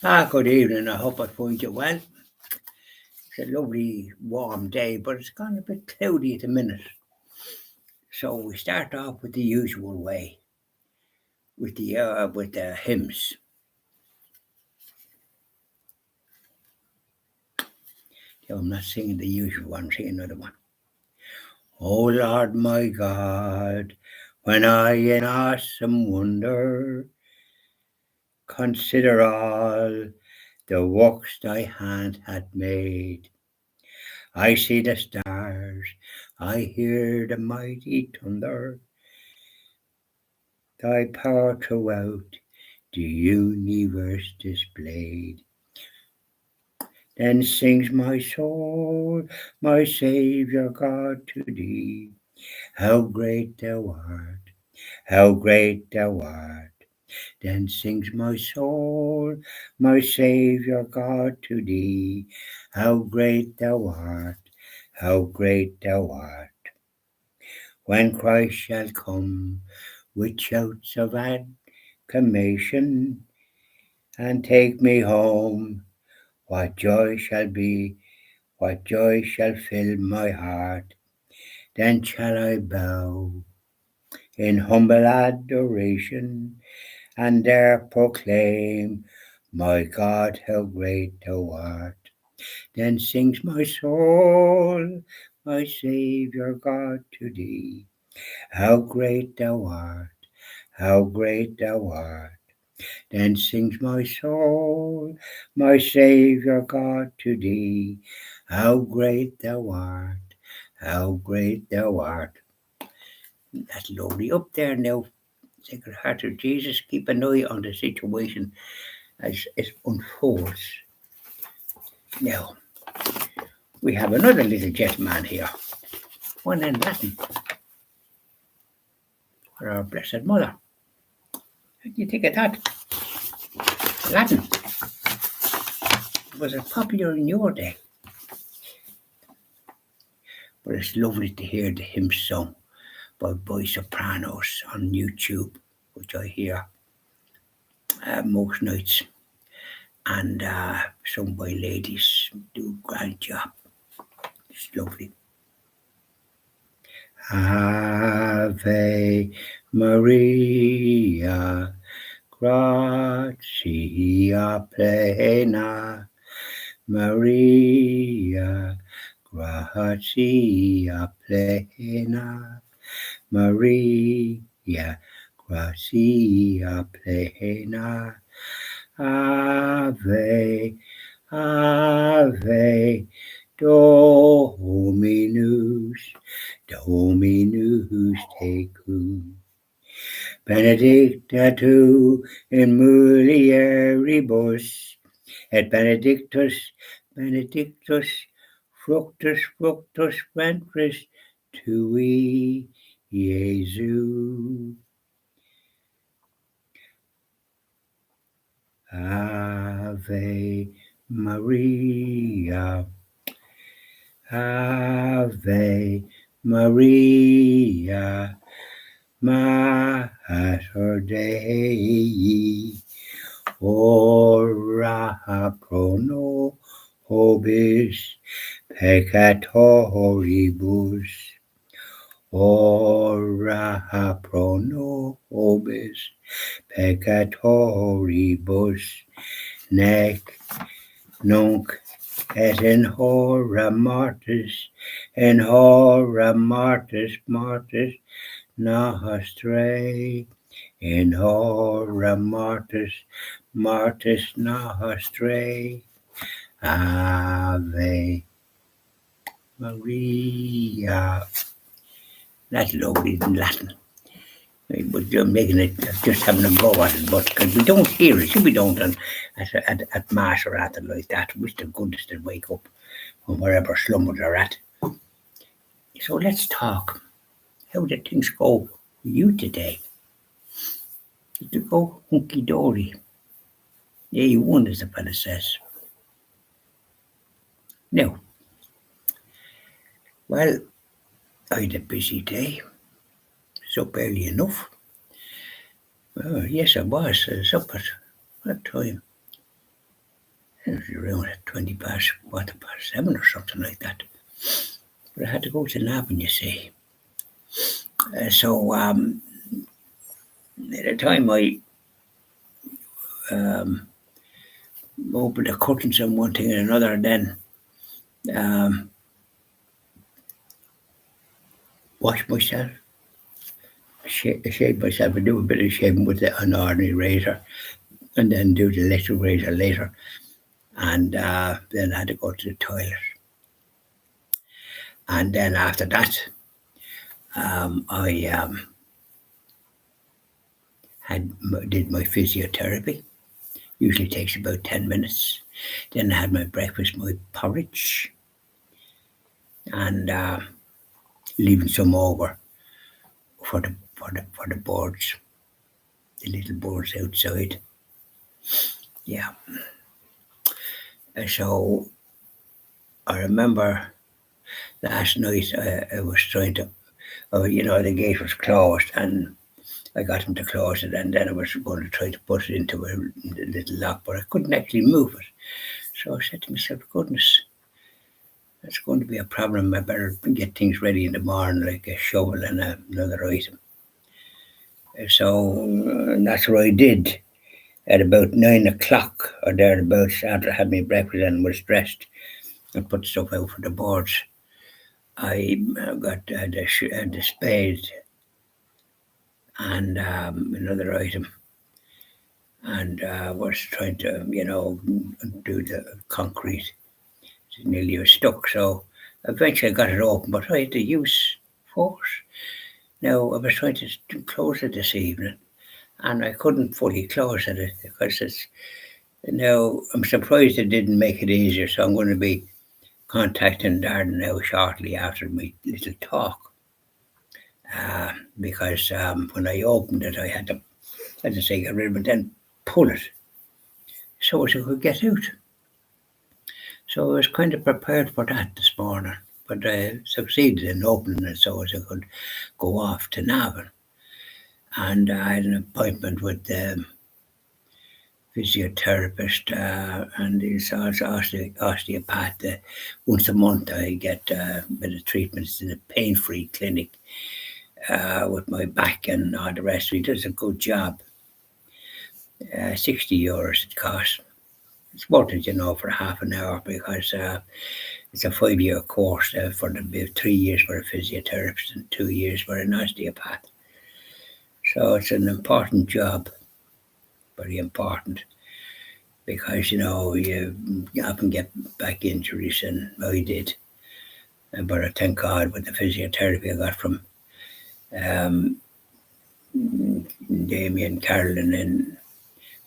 Good evening. I hope I find you well. It's a lovely warm day, but it's gone a bit cloudy at the minute. So we start off with the usual way, with the hymns. I'm not singing the usual one. I'm singing another one. Oh Lord my God, when I in awesome wonder consider all the works thy hand hath made, I see the stars, I hear the mighty thunder, thy power throughout the universe displayed. Then sings my soul, my Saviour God, to thee. How great thou art, how great thou art. Then sings my soul, my Saviour God, to thee. How great thou art, how great thou art. When Christ shall come with shouts of acclamation and take me home, what joy shall be, what joy shall fill my heart. Then shall I bow in humble adoration and there proclaim, my God, how great thou art. Then sings my soul, my Saviour God, to thee. How great thou art, how great thou art. Then sings my soul, my Saviour God, to thee. How great thou art, how great thou art. That's lovely. Up there now, Sacred Heart of Jesus, keep an eye on the situation as it unfolds. Now, we have another little gentleman here, one in Latin, for our Blessed Mother. What do you think of that? Latin. Was it popular in your day? But it's lovely to hear the hymn sung by boy sopranos on YouTube, which I hear most nights, and sung by ladies do a grand job. It's lovely. Ave Maria, gratia plena, Maria, gratia plena, Maria, gratia plena, Ave, Ave, Dominus, Dominus tecum. Benedicta tu in mulieribus, et benedictus, benedictus fructus ventris tui, Iesu. Ave Maria, Ave Maria, Mater Dei, ora pro nobis peccatoribus, ora pro nobis peccatoribus, nunc et in hora mortis nostrae, in hora mortis nostrae. Ave Maria. That's lovely in Latin. But you're making it, just having a go at it, but because we don't hear it, we don't, and at Mass or anything like that. Wish to goodness they'd wake up from wherever slumber they're at. So let's talk. How did things go for you today? Did you go hunky dory? Yeah, you won, as the fella says. Now, well, I had a busy day. It's up early enough. Yes, I was. I was up at what time? It was around 20 past, quarter past 7 or something like that. But I had to go to Navan, you see. So at the time I um, opened the curtains and one thing and another, and then um, washed myself, shaved myself, and do a bit of shaving with an ordinary razor, and then do the electric razor later. And then I had to go to the toilet. And then after that, I did my physiotherapy. Usually takes about 10 minutes. Then I had my breakfast, my porridge, and leaving some over for the birds, the little birds outside. Yeah. So I remember last night I was trying to, the gate was closed and I got him to close it, and then I was going to try to put it into a little lock, but I couldn't actually move it. So I said to myself, goodness, that's going to be a problem. I better get things ready in the morning, like a shovel and another item. So that's what I did. At about 9 o'clock or thereabouts, after I had my breakfast and was dressed and put stuff out for the birds, I got the spade and another item, and was trying to, do the concrete. It nearly was stuck, so eventually I got it open, but I had to use force. Now, I was trying to close it this evening, and I couldn't fully close it because it's. Now, I'm surprised it didn't make it easier, so I'm going to be contacting Darren now shortly after my little talk. Because when I opened it, I had to say get rid of it, then pull it so as I could get out. So I was kind of prepared for that this morning, but I succeeded in opening it so as I could go off to Navan. And I had an appointment with the physiotherapist and he's also osteopath. Once a month, I get a bit of treatments in a pain-free clinic with my back and all the rest. He does a good job. €60 it costs. It's worth it, for half an hour because it's a 5-year course for 3 years for a physiotherapist and 2 years for an osteopath. So it's an important job, very important, because you often get back injuries, and I did. But I thank God with the physiotherapy I got from Damien Carolyn in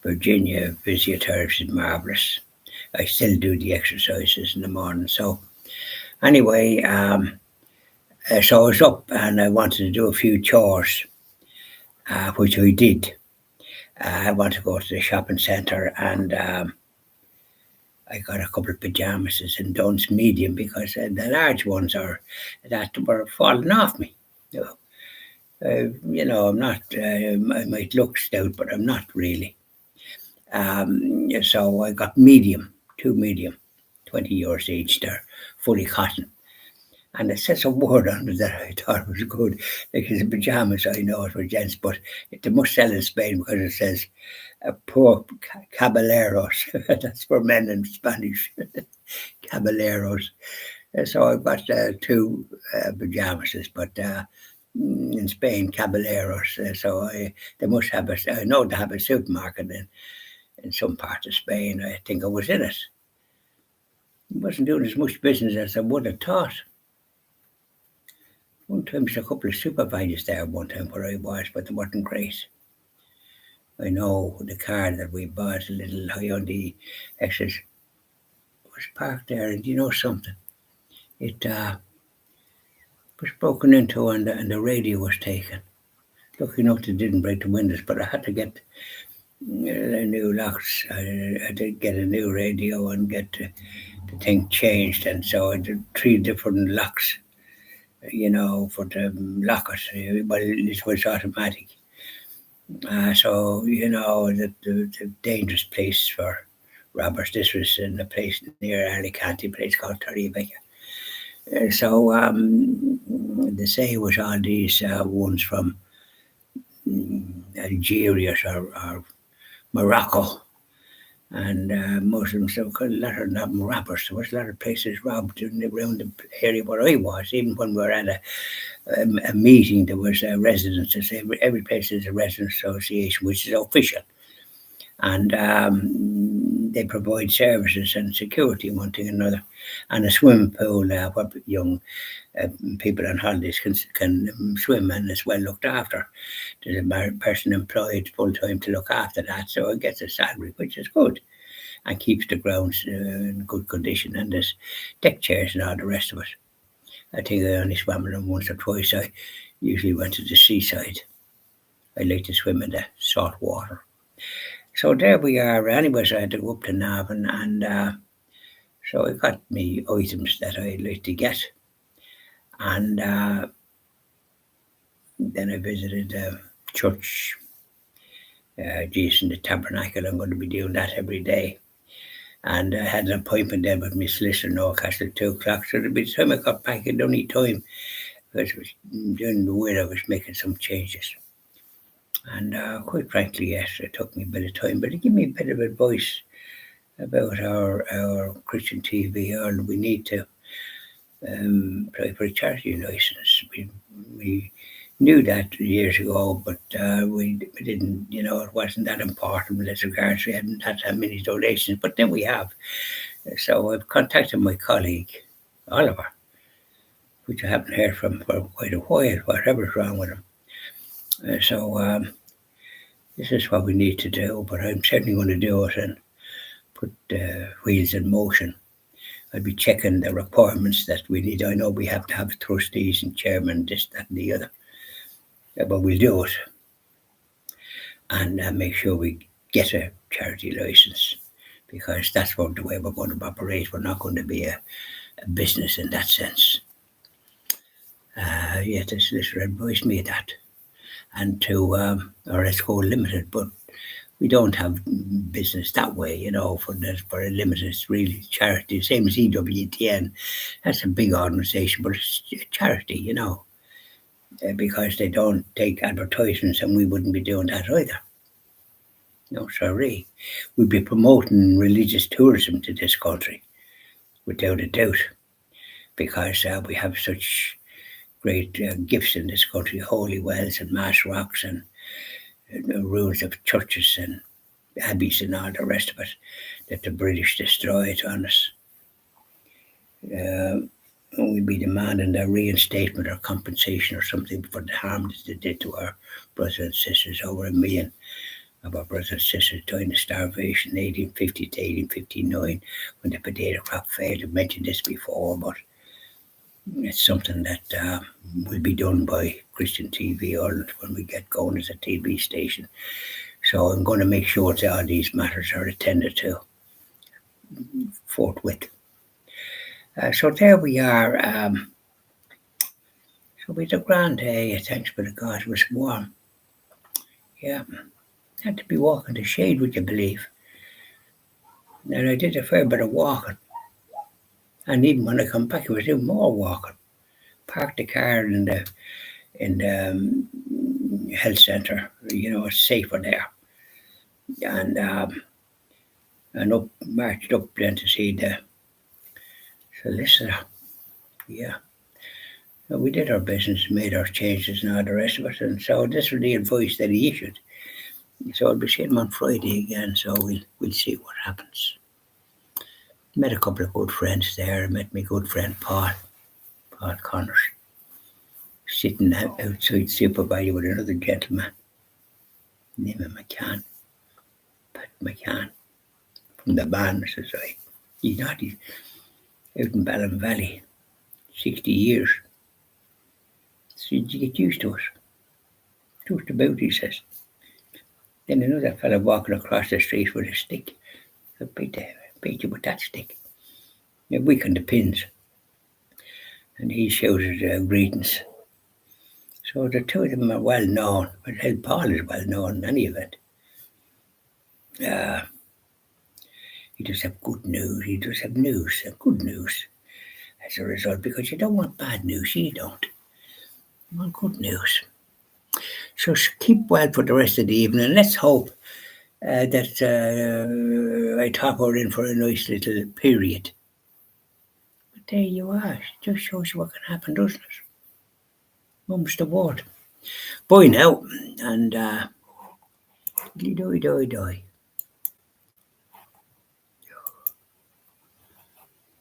Virginia, physiotherapy is marvelous. I still do the exercises in the morning. So anyway, so I was up and I wanted to do a few chores, which I did. I want to go to the shopping centre and I got a couple of pajamas in Dunn's medium because the large ones that were falling off me. I'm not. I might look stout, but I'm not really. So I got medium, two medium, €20 each. They're fully cotton. And it says a word on it that I thought was good. Like it's pajamas, I know it for gents, but they must sell in Spain because it says poor caballeros. That's for men in Spanish. Caballeros. So I've got two pajamas, but in Spain, caballeros. They must have I know they have a supermarket in some part of Spain. I think I was in it. I wasn't doing as much business as I would have thought. One time there's a couple of supervisors there one time where I was, but they weren't great. I know the car that we bought, a little Hyundai Exodus, was parked there, and you know something? It was broken into and the radio was taken. Lucky enough they didn't break the windows, but I had to get new locks. I had to get a new radio and get the thing changed, and so I did 3 different locks. For the lockers, but it was automatic. So, the dangerous place for robbers. This was in a place near Alicante, a place called Torrevieja. So they say it was all these ones from Algeria or Morocco and Muslims. So a lot of them robbers. There was a lot of places robbed around the area where I was. Even when we were at a meeting, there was a residence. Every place is a residence association, which is official. And they provide services and security and one thing and another. And a swimming pool where young people on holidays can swim and it's well looked after. There's a person employed full time to look after that, so it gets a salary, which is good, and keeps the grounds in good condition. And there's deck chairs and all the rest of it. I think I only swam in them once or twice. I usually went to the seaside. I like to swim in the salt water. So there we are. Anyways, I had to go up to Navan, and so I got me items that I like to get. And then I visited the church, Jesus in the Tabernacle. I'm going to be doing that every day. And I had an appointment then with my solicitor in Newcastle at 2 o'clock. So by the time I got back, I don't need time because during the week I was making some changes. And quite frankly, yes, it took me a bit of time, but it gave me a bit of advice about our Christian TV. All we need to apply for a charity license. We knew that years ago, but we didn't, it wasn't that important as regards we hadn't had that many donations, but then we have. So I've contacted my colleague, Oliver, which I haven't heard from for quite a while, whatever's wrong with him. So this is what we need to do, but I'm certainly going to do it and put the wheels in motion. I'll be checking the requirements that we need. I know we have to have trustees and chairman, this, that, and the other. But we'll do it and make sure we get a charity license, because that's what the way we're going to operate. We're not going to be a business in that sense. Yeah, the solicitor advised me of that, and to or let's go limited, but we don't have business that way, for a limited. It's really charity, same as EWTN. That's a big organisation, but it's a charity, because they don't take advertisements, and we wouldn't be doing that either. No, sorry. We'd be promoting religious tourism to this country, without a doubt, because we have such great gifts in this country, holy wells and mass rocks and ruins of churches and abbeys and all the rest of it that the British destroyed on us. We'd be demanding a reinstatement or compensation or something for the harm that they did to our brothers and sisters. Over 1 million of our brothers and sisters died of starvation, 1850 to 1859, when the potato crop failed. I've mentioned this before, but it's something that will be done by Christian TV Ireland when we get going as a TV station. So I'm going to make sure that all these matters are attended to forthwith. So there we are. So we had a grand day. Thanks be to God, it was warm. Yeah, had to be walking the shade, would you believe? And I did a fair bit of walking. And even when I come back, I was doing more walking. Parked the car in the health centre. It's safer there. And marched up then to see the solicitor. Yeah. So we did our business, made our changes and all the rest of it. And so this was the advice that he issued. So I'll be seeing him on Friday again, so we'll see what happens. Met a couple of good friends there. I met my good friend Paul Connors, sitting outside Supervalue with another gentleman, name of McCann, Pat McCann, from the band society. He's out in Ballon Valley, 60 years. So you get used to it. Just about, he says. Then another fellow walking across the street with a stick. So beat you with that stick. You weaken the pins. And he shouted greetings. So the two of them are well known. But Paul is well known in any event. He does have good news. He does have news, good news as a result, because you don't want bad news. You don't. You want good news. So keep well for the rest of the evening. Let's hope that I top her in for a nice little period. But there you are. It just shows you what can happen, doesn't it? Mum's the word. Bye now, and die.